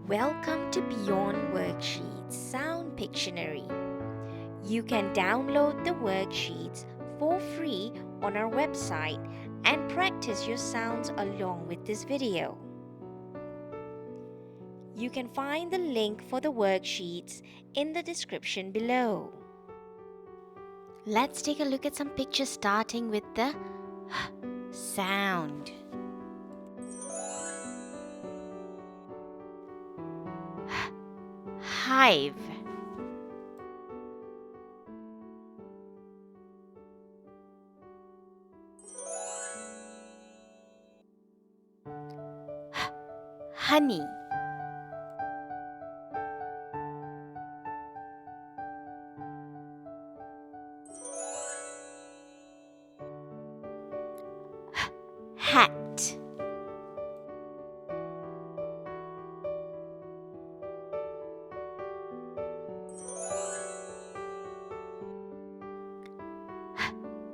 Welcome to Beyond Worksheets Sound Pictionary. You can download the worksheets for free on our website and practice your sounds along with this video. You can find the link for the worksheets in the description below. Let's take a look at some pictures starting with the sound. Hive. Honey. Hat.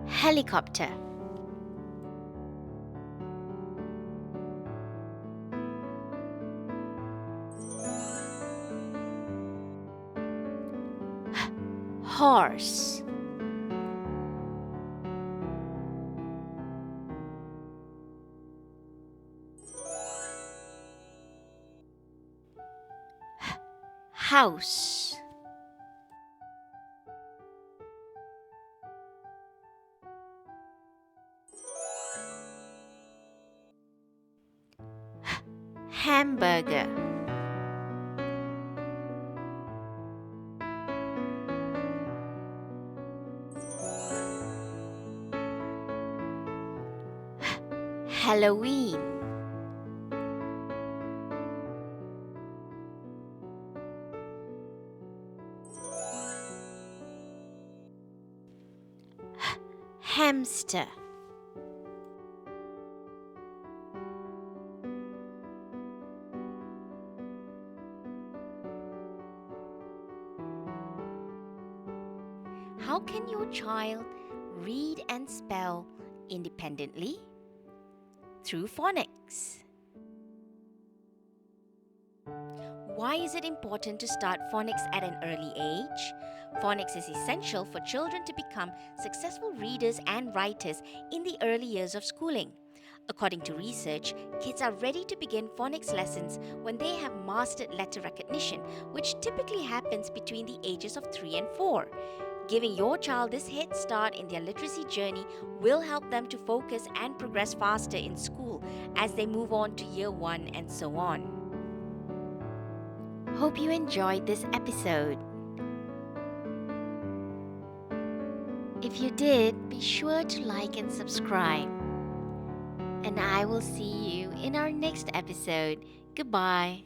Helicopter. Horse. House. Hamburger. Halloween. Hamster. How can your child read and spell independently? Through phonics. Why is it important to start phonics at an early age? Phonics is essential for children to become successful readers and writers in the early years of schooling. According to research, kids are ready to begin phonics lessons when they have mastered letter recognition, which typically happens between the ages of 3 and 4. Giving your child this head start in their literacy journey will help them to focus and progress faster in school as they move on to year 1 and so on. Hope you enjoyed this episode. If you did, be sure to like and subscribe. And I will see you in our next episode. Goodbye.